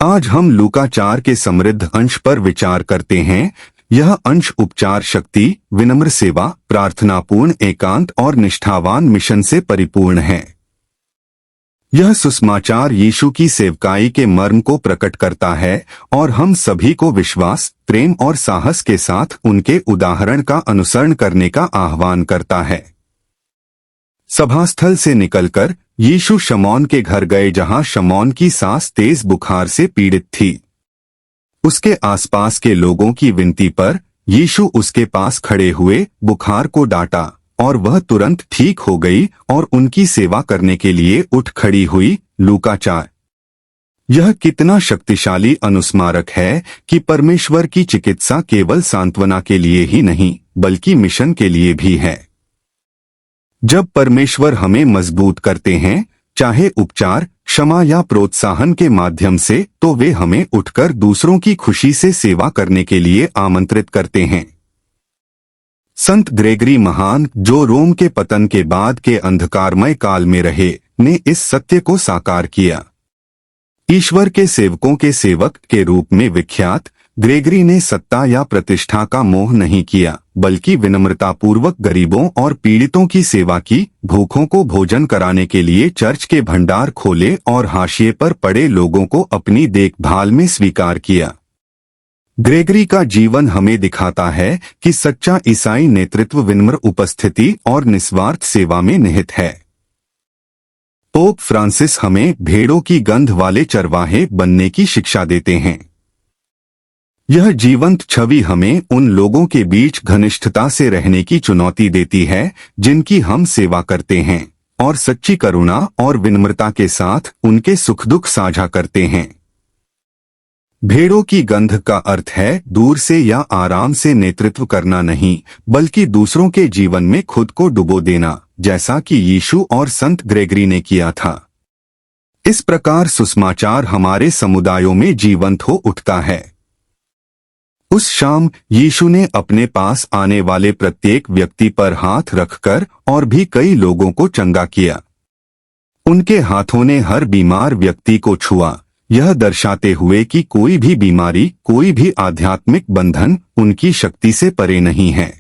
आज हम लूका 4 के समृद्ध अंश पर विचार करते हैं। यह अंश उपचार शक्ति, विनम्र सेवा, प्रार्थनापूर्ण एकांत और निष्ठावान मिशन से परिपूर्ण है। यह सुसमाचार यीशु की सेवकाई के मर्म को प्रकट करता है और हम सभी को विश्वास, प्रेम और साहस के साथ उनके उदाहरण का अनुसरण करने का आह्वान करता है। सभास्थल से निकलकर यीशु शमौन के घर गए, जहां शमौन की सास तेज बुखार से पीड़ित थी। उसके आसपास के लोगों की विनती पर यीशु उसके पास खड़े हुए बुखार को डांटा और वह तुरंत ठीक हो गई और उनकी सेवा करने के लिए उठ खड़ी हुई। लूका 4। यह कितना शक्तिशाली अनुस्मारक है कि परमेश्वर की चिकित्सा केवल सांत्वना के लिए ही नहीं बल्कि मिशन के लिए भी है। जब परमेश्वर हमें मजबूत करते हैं, चाहे उपचार, क्षमा या प्रोत्साहन के माध्यम से, तो वे हमें उठकर दूसरों की खुशी से सेवा करने के लिए आमंत्रित करते हैं। संत ग्रेगरी महान, जो रोम के पतन के बाद के अंधकारमय काल में रहे, ने इस सत्य को साकार किया। ईश्वर के सेवकों के सेवक के रूप में विख्यात ग्रेगरी ने सत्ता या प्रतिष्ठा का मोह नहीं किया, बल्कि विनम्रतापूर्वक गरीबों और पीड़ितों की सेवा की। भूखों को भोजन कराने के लिए चर्च के भंडार खोले और हाशिए पर पड़े लोगों को अपनी देखभाल में स्वीकार किया। ग्रेगरी का जीवन हमें दिखाता है कि सच्चा ईसाई नेतृत्व विनम्र उपस्थिति और निस्वार्थ सेवा में निहित है। पोप फ्रांसिस हमें भेड़ों की गंध वाले चरवाहे बनने की शिक्षा देते हैं। यह जीवंत छवि हमें उन लोगों के बीच घनिष्ठता से रहने की चुनौती देती है जिनकी हम सेवा करते हैं और सच्ची करुणा और विनम्रता के साथ उनके सुख दुख साझा करते हैं। भेड़ों की गंध का अर्थ है दूर से या आराम से नेतृत्व करना नहीं, बल्कि दूसरों के जीवन में खुद को डुबो देना, जैसा कि यीशु और संत ग्रेगरी ने किया था। इस प्रकार सुसमाचार हमारे समुदायों में जीवंत हो उठता है। उस शाम यीशु ने अपने पास आने वाले प्रत्येक व्यक्ति पर हाथ रखकर और भी कई लोगों को चंगा किया। उनके हाथों ने हर बीमार व्यक्ति को छुआ, यह दर्शाते हुए कि कोई भी बीमारी, कोई भी आध्यात्मिक बंधन उनकी शक्ति से परे नहीं है।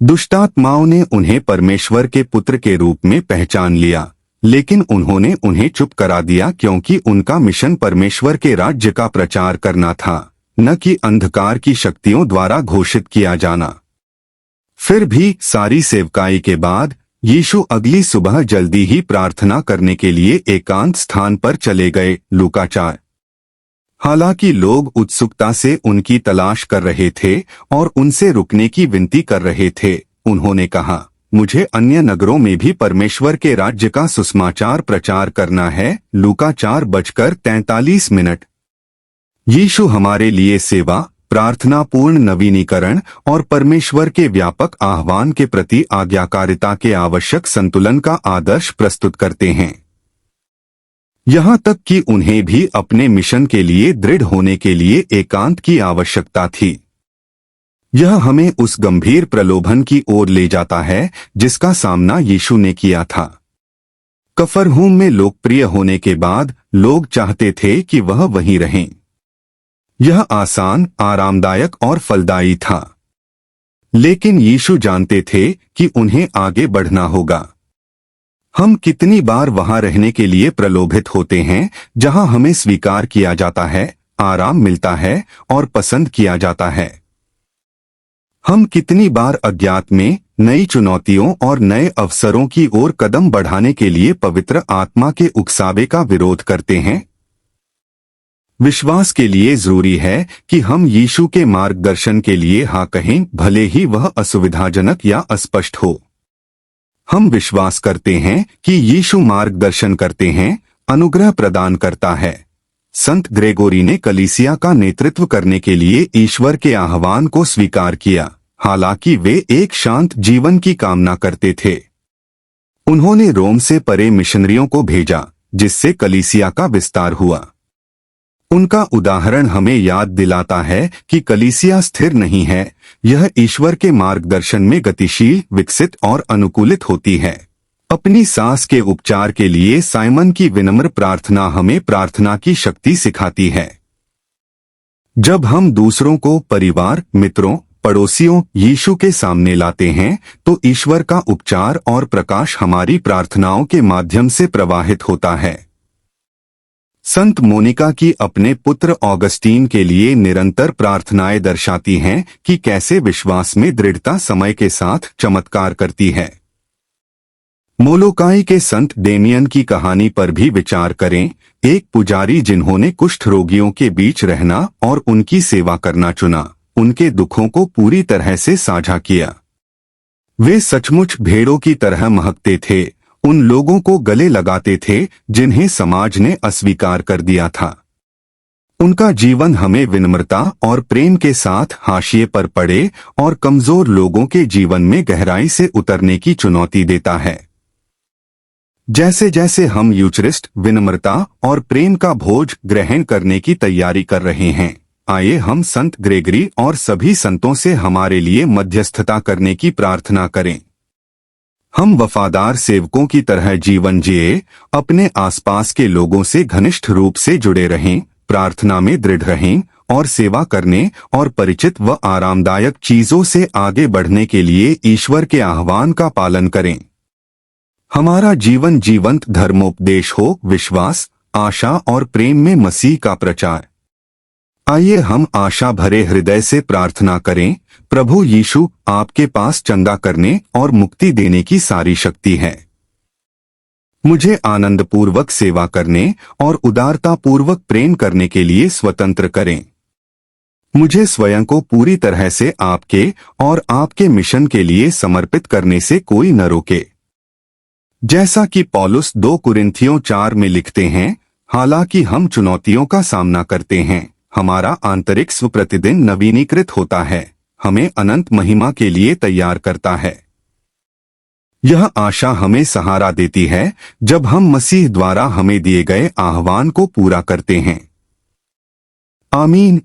दुष्टात्माओं ने उन्हें परमेश्वर के पुत्र के रूप में पहचान लिया, लेकिन उन्होंने उन्हें चुप करा दिया, क्योंकि उनका मिशन परमेश्वर के राज्य का प्रचार करना था, न कि अंधकार की शक्तियों द्वारा घोषित किया जाना। फिर भी सारी सेवकाई के बाद यीशु अगली सुबह जल्दी ही प्रार्थना करने के लिए एकांत स्थान पर चले गए। लूका 4। हालांकि लोग उत्सुकता से उनकी तलाश कर रहे थे और उनसे रुकने की विनती कर रहे थे, उन्होंने कहा, मुझे अन्य नगरों में भी परमेश्वर के राज्य का सुसमाचार प्रचार करना है। लूका 4:43। यीशु हमारे लिए सेवा, प्रार्थनापूर्ण नवीनीकरण और परमेश्वर के व्यापक आह्वान के प्रति आज्ञाकारिता के आवश्यक संतुलन का आदर्श प्रस्तुत करते हैं। यहाँ तक कि उन्हें भी अपने मिशन के लिए दृढ़ होने के लिए एकांत की आवश्यकता थी। यह हमें उस गंभीर प्रलोभन की ओर ले जाता है जिसका सामना यीशु ने किया था। कफरनहूम में लोकप्रिय होने के बाद लोग चाहते थे कि वह वहीं रहें। यह आसान, आरामदायक और फलदायी था, लेकिन यीशु जानते थे कि उन्हें आगे बढ़ना होगा। हम कितनी बार वहां रहने के लिए प्रलोभित होते हैं जहां हमें स्वीकार किया जाता है, आराम मिलता है और पसंद किया जाता है। हम कितनी बार अज्ञात में नई चुनौतियों और नए अवसरों की ओर कदम बढ़ाने के लिए पवित्र आत्मा के उकसावे का विरोध करते हैं। विश्वास के लिए जरूरी है कि हम यीशु के मार्गदर्शन के लिए हाँ कहें, भले ही वह असुविधाजनक या अस्पष्ट हो। हम विश्वास करते हैं कि यीशु मार्गदर्शन करते हैं, अनुग्रह प्रदान करता है। संत ग्रेगोरी ने कलीसिया का नेतृत्व करने के लिए ईश्वर के आह्वान को स्वीकार किया, हालांकि वे एक शांत जीवन की कामना करते थे। उन्होंने रोम से परे मिशनरियों को भेजा, जिससे कलीसिया का विस्तार हुआ। उनका उदाहरण हमें याद दिलाता है कि कलीसिया स्थिर नहीं है, यह ईश्वर के मार्गदर्शन में गतिशील, विकसित और अनुकूलित होती है। अपनी सांस के उपचार के लिए साइमन की विनम्र प्रार्थना हमें प्रार्थना की शक्ति सिखाती है। जब हम दूसरों को परिवार, मित्रों, पड़ोसियों यीशु के सामने लाते हैं तो ईश्वर का उपचार और प्रकाश हमारी प्रार्थनाओं के माध्यम से प्रवाहित होता है। संत मोनिका की अपने पुत्र ऑगस्टीन के लिए निरंतर प्रार्थनाएं दर्शाती हैं कि कैसे विश्वास में दृढ़ता समय के साथ चमत्कार करती है। मोलोकाई के संत डेमियन की कहानी पर भी विचार करें, एक पुजारी जिन्होंने कुष्ठ रोगियों के बीच रहना और उनकी सेवा करना चुना, उनके दुखों को पूरी तरह से साझा किया। वे सचमुच भेड़ों की तरह महकते थे, उन लोगों को गले लगाते थे जिन्हें समाज ने अस्वीकार कर दिया था। उनका जीवन हमें विनम्रता और प्रेम के साथ हाशिए पर पड़े और कमजोर लोगों के जीवन में गहराई से उतरने की चुनौती देता है। जैसे जैसे हम यूचरिस्ट, विनम्रता और प्रेम का भोज ग्रहण करने की तैयारी कर रहे हैं, आइए हम संत ग्रेगरी और सभी संतों से हमारे लिए मध्यस्थता करने की प्रार्थना करें। हम वफादार सेवकों की तरह जीवन जिए, अपने आसपास के लोगों से घनिष्ठ रूप से जुड़े रहें, प्रार्थना में दृढ़ रहें और सेवा करने और परिचित व आरामदायक चीजों से आगे बढ़ने के लिए ईश्वर के आह्वान का पालन करें। हमारा जीवन जीवंत धर्मोपदेश हो, विश्वास, आशा और प्रेम में मसीह का प्रचार। आइए हम आशा भरे हृदय से प्रार्थना करें, प्रभु यीशु, आपके पास चंगा करने और मुक्ति देने की सारी शक्ति है। मुझे आनंदपूर्वक सेवा करने और उदारतापूर्वक प्रेम करने के लिए स्वतंत्र करें। मुझे स्वयं को पूरी तरह से आपके और आपके मिशन के लिए समर्पित करने से कोई न रोके। जैसा कि पौलुस 2 कुरिन्थियों 4 में लिखते हैं, हालांकि हम चुनौतियों का सामना करते हैं, हमारा आंतरिक स्व प्रतिदिन नवीनीकृत होता है, हमें अनंत महिमा के लिए तैयार करता है। यह आशा हमें सहारा देती है जब हम मसीह द्वारा हमें दिए गए आह्वान को पूरा करते हैं। आमीन।